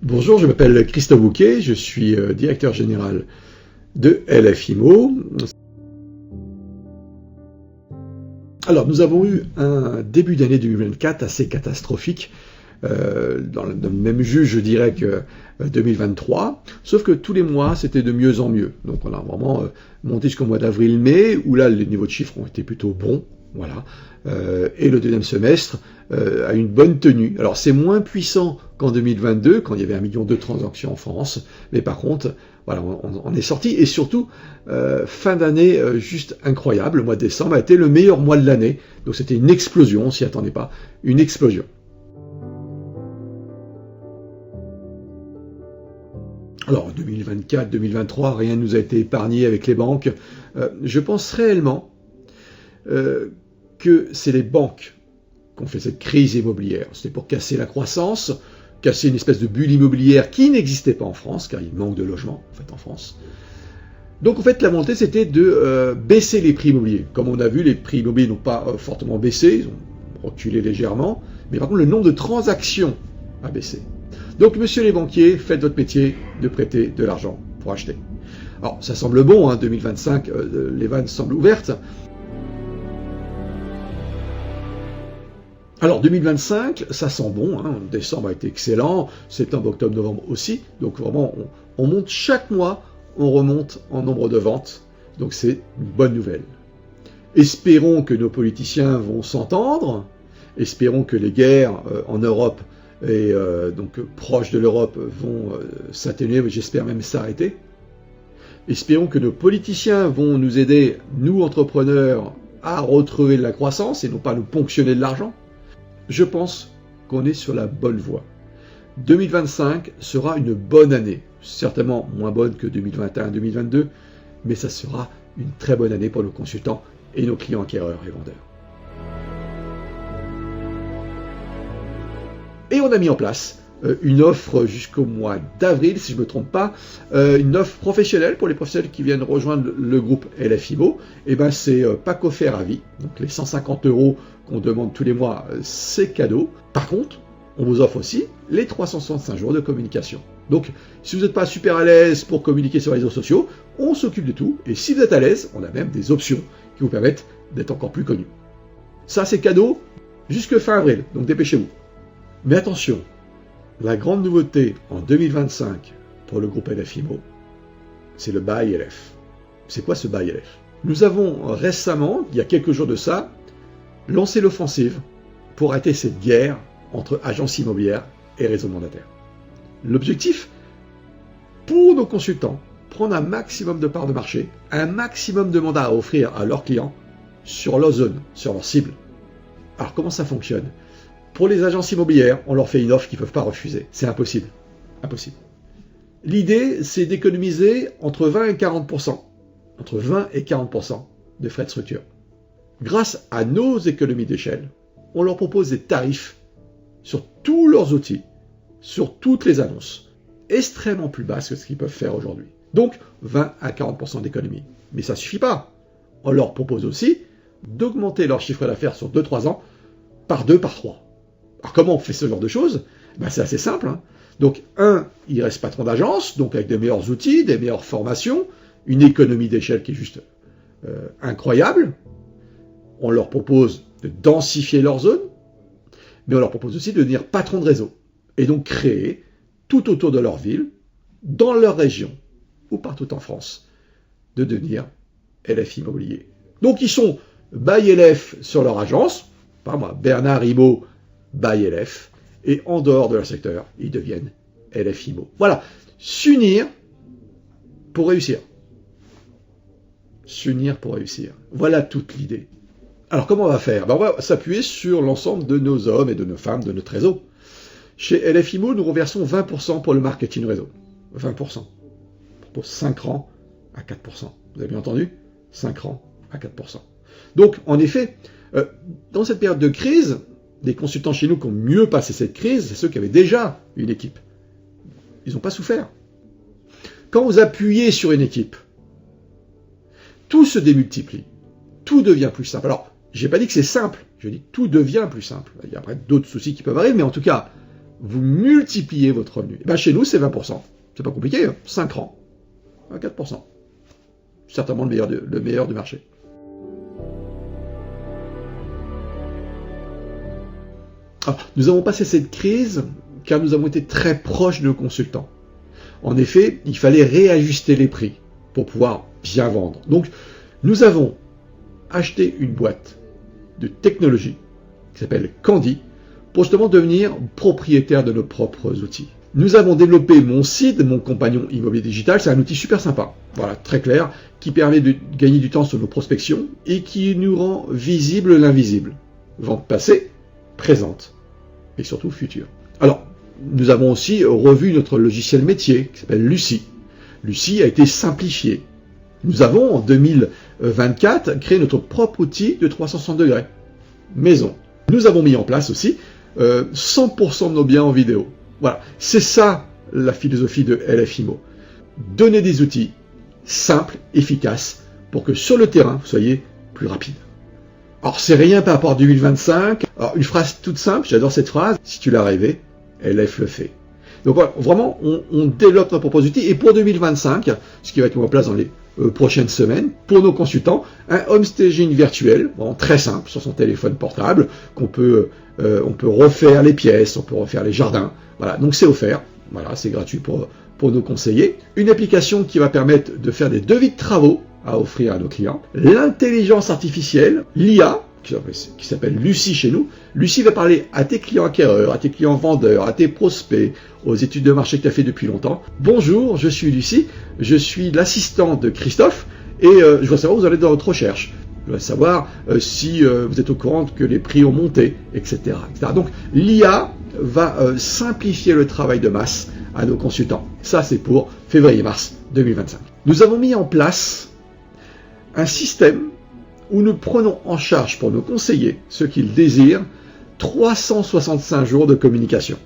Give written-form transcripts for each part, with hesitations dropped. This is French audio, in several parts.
Bonjour, je m'appelle Christophe Bouquet, je suis directeur général de LF IMO. Alors, nous avons eu un début d'année 2024 assez catastrophique, dans le même jus, je dirais, que 2023, sauf que tous les mois, c'était de mieux en mieux. Donc, on a vraiment monté jusqu'au mois d'avril-mai, où là, les niveaux de chiffres ont été plutôt bons. Voilà. Et le deuxième semestre a une bonne tenue. Alors c'est moins puissant qu'en 2022, quand il y avait 1 million de transactions en France, mais par contre, voilà, on est sorti, et surtout, fin d'année juste incroyable. Le mois de décembre a été le meilleur mois de l'année, donc c'était une explosion, on s'y attendait pas, une explosion. Alors 2024, 2023, rien ne nous a été épargné avec les banques. Je pense réellement que c'est les banques qui ont fait cette crise immobilière. C'était pour casser la croissance, casser une espèce de bulle immobilière qui n'existait pas en France, car il manque de logements en fait en France. Donc en fait la volonté c'était de baisser les prix immobiliers. Comme on a vu, les prix immobiliers n'ont pas fortement baissé, ils ont reculé légèrement, mais par contre le nombre de transactions a baissé. Donc monsieur les banquiers, faites votre métier de prêter de l'argent pour acheter. Alors ça semble bon, 2025, les vannes semblent ouvertes. Alors 2025, ça sent bon, décembre a été excellent, septembre, octobre, novembre aussi, donc vraiment on monte chaque mois, on remonte en nombre de ventes, donc c'est une bonne nouvelle. Espérons que nos politiciens vont s'entendre, espérons que les guerres en Europe et donc proches de l'Europe vont s'atténuer, mais j'espère même s'arrêter. Espérons que nos politiciens vont nous aider, nous entrepreneurs, à retrouver de la croissance et non pas nous ponctionner de l'argent. Je pense qu'on est sur la bonne voie. 2025 sera une bonne année, certainement moins bonne que 2021-2022, mais ça sera une très bonne année pour nos consultants et nos clients acquéreurs et vendeurs. Et on a mis en place une offre jusqu'au mois d'avril, si je ne me trompe pas, une offre professionnelle pour les professionnels qui viennent rejoindre le groupe LF IMO. Et ben c'est pack offert à vie, donc les 150 € qu'on demande tous les mois, c'est cadeau. Par contre, on vous offre aussi les 365 jours de communication. Donc, si vous n'êtes pas super à l'aise pour communiquer sur les réseaux sociaux, on s'occupe de tout. Et si vous êtes à l'aise, on a même des options qui vous permettent d'être encore plus connus. Ça, c'est cadeau jusque fin avril, donc dépêchez-vous. Mais attention, la grande nouveauté en 2025 pour le groupe LF IMO, c'est le Buy LF. C'est quoi ce Buy LF? Nous avons récemment, il y a quelques jours de ça, lancé l'offensive pour arrêter cette guerre entre agences immobilières et réseaux mandataires. L'objectif, pour nos consultants, prendre un maximum de parts de marché, un maximum de mandats à offrir à leurs clients sur leur zone, sur leur cible. Alors comment ça fonctionne? Pour les agences immobilières, on leur fait une offre qu'ils ne peuvent pas refuser. C'est impossible. Impossible. L'idée, c'est d'économiser entre 20 et 40%. Entre 20 et 40% de frais de structure. Grâce à nos économies d'échelle, on leur propose des tarifs sur tous leurs outils, sur toutes les annonces, extrêmement plus basses que ce qu'ils peuvent faire aujourd'hui. Donc, 20 à 40% d'économie. Mais ça ne suffit pas. On leur propose aussi d'augmenter leur chiffre d'affaires sur 2-3 ans par 2, par 3. Alors comment on fait ce genre de choses? C'est assez simple. Donc, il reste patron d'agence, donc avec des meilleurs outils, des meilleures formations, une économie d'échelle qui est juste incroyable. On leur propose de densifier leur zone, mais on leur propose aussi de devenir patron de réseau, et donc créer tout autour de leur ville, dans leur région, ou partout en France, de devenir LF Immobilier. Donc ils sont Buy LF sur leur agence, par moi, Bernard IMO, Buy LF, et en dehors de leur secteur, ils deviennent LF IMO. Voilà, s'unir pour réussir. S'unir pour réussir. Voilà toute l'idée. Alors comment on va faire? On va s'appuyer sur l'ensemble de nos hommes et de nos femmes de notre réseau. Chez LF IMO, nous reversons 20% pour le marketing réseau. 20%. On propose 5 rangs à 4%. Vous avez bien entendu? 5 rangs à 4%. Donc, en effet, dans cette période de crise, des consultants chez nous qui ont mieux passé cette crise, c'est ceux qui avaient déjà une équipe. Ils n'ont pas souffert. Quand vous appuyez sur une équipe, tout se démultiplie. Tout devient plus simple. Alors, j'ai pas dit que c'est simple, je dis que tout devient plus simple. Il y a après d'autres soucis qui peuvent arriver, mais en tout cas, vous multipliez votre revenu. Et ben chez nous, c'est 20%. C'est pas compliqué, hein, 5 ans, 4%. Certainement le meilleur du marché. Alors, nous avons passé cette crise car nous avons été très proches de nos consultants. En effet, il fallait réajuster les prix pour pouvoir bien vendre. Donc, nous avons acheté une boîte de technologie qui s'appelle Candy pour justement devenir propriétaire de nos propres outils. Nous avons développé mon site, mon compagnon immobilier digital, c'est un outil super sympa, voilà, très clair, qui permet de gagner du temps sur nos prospections et qui nous rend visible l'invisible. Vente passée, présente et surtout future. Alors, nous avons aussi revu notre logiciel métier qui s'appelle Lucie. Lucie a été simplifié. Nous avons en 2024 créé notre propre outil de 360 degrés, maison. Nous avons mis en place aussi 100% de nos biens en vidéo. Voilà, c'est ça la philosophie de LFIMO. Donner des outils simples, efficaces, pour que sur le terrain, vous soyez plus rapide. Alors, c'est rien par rapport à 2025. Alors, une phrase toute simple, j'adore cette phrase, si tu l'as rêvé, LF le fait. Donc voilà, vraiment, on développe nos propres outils. Et pour 2025, ce qui va être mis en place dans les prochaines semaines, pour nos consultants, un home staging virtuel, vraiment très simple, sur son téléphone portable, on peut refaire les pièces, on peut refaire les jardins. Voilà, donc c'est offert. Voilà, c'est gratuit pour nos conseillers. Une application qui va permettre de faire des devis de travaux à offrir à nos clients. L'intelligence artificielle, l'IA, qui s'appelle Lucie chez nous. Lucie va parler à tes clients acquéreurs, à tes clients vendeurs, à tes prospects, aux études de marché que tu as fait depuis longtemps. Bonjour, je suis Lucie, je suis l'assistante de Christophe et je voudrais savoir où vous allez dans votre recherche. Je voudrais savoir si vous êtes au courant que les prix ont monté, etc. etc. Donc l'IA va simplifier le travail de masse à nos consultants. Ça, c'est pour février-mars 2025. Nous avons mis en place un système où nous prenons en charge pour nos conseillers, ceux qu'ils désirent, 365 jours de communication.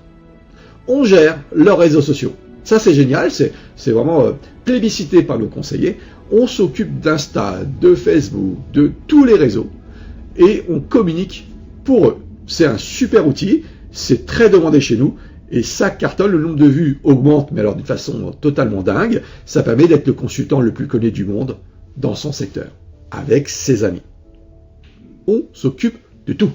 On gère leurs réseaux sociaux. Ça, c'est génial, c'est vraiment plébiscité par nos conseillers. On s'occupe d'Insta, de Facebook, de tous les réseaux et on communique pour eux. C'est un super outil, c'est très demandé chez nous et ça cartonne, le nombre de vues augmente, mais alors d'une façon totalement dingue. Ça permet d'être le consultant le plus connu du monde dans son secteur, avec ses amis. On s'occupe de tout.